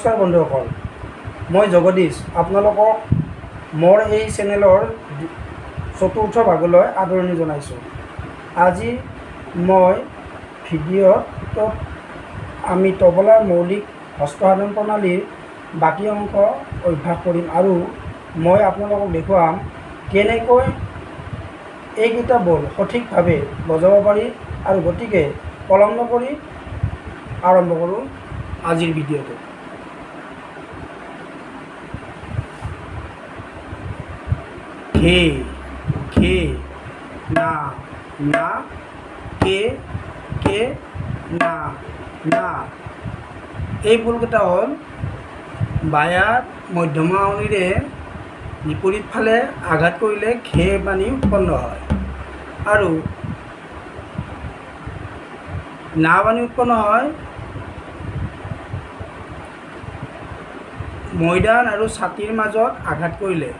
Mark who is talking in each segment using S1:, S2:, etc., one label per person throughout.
S1: নমস্কাৰ বন্ধুসকল, মই জগদীশ আপোনালোকক মোৰ এই চেনেলৰ চতুৰ্থ ভাগলৈ আদৰণি জনাইছোঁ। আজি মই ভিডিঅ'ত আমি তবলাৰ মৌলিক হস্তসাধন প্ৰণালীৰ বাকী অংশ অভ্যাস কৰিম আৰু মই আপোনালোকক দেখুৱাম কেনেকৈ এইকেইটা বল সঠিকভাৱে বজাব পাৰি। আৰু গতিকে পলম নকৰি আৰম্ভ কৰোঁ আজিৰ ভিডিঅ'টো। খে খে না না কে কে না না। এই বোলকেইটা হ'ল বায়াত মধ্যমা আঙুলিৰে বিপৰীত ফালে আঘাত কৰিলে খে বাণী উৎপন্ন হয় আৰু না বাণী উৎপন্ন হয় মৈদান আৰু ছাতিৰ মাজত আঘাত কৰিলে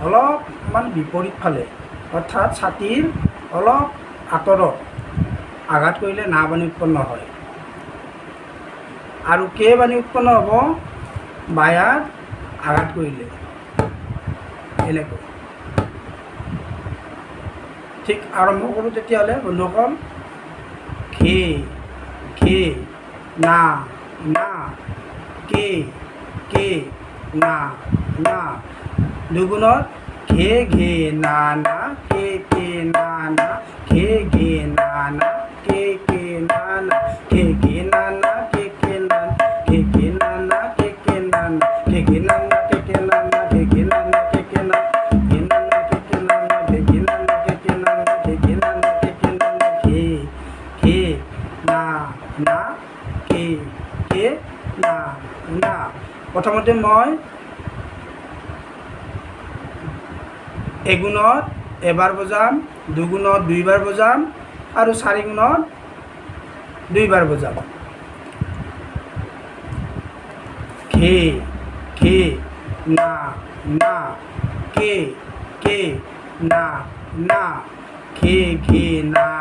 S1: অলপমান বিপৰীত ফালে, অৰ্থাৎ ছাতিৰ অলপ আঁতৰত আঘাত কৰিলে না বাণী উৎপন্ন হয়। আৰু কে বাণী উৎপন্ন হ'ব বায়াত আঘাত কৰিলে, এনেকৈ। ঠিক আৰম্ভ কৰোঁ তেতিয়াহ'লে বন্ধুসকল। খে খে না না কে কে না না। দুগুণত ঘে ঘে না না কে কে না না ঘে ঘে না না কে কে না না ঘে ঘে না না কে কে না ঘে ঘে না না কে কে না না ঘে ঘে না না কে কে না না ঘে ঘে না না কে কে না ঘে না না কে কে না না ঘে ঘে না না কে কে না না ঘে ঘে না না কে কে না না ঘে ঘে না না কে কে না না। প্ৰথমতে মই এগুণত এবাৰ বজাম, দুগুণত দুইবাৰ বজাম আৰু চাৰিগুণত দুইবাৰ বজাম। খে খে না না কে কে না না ঘে ঘে না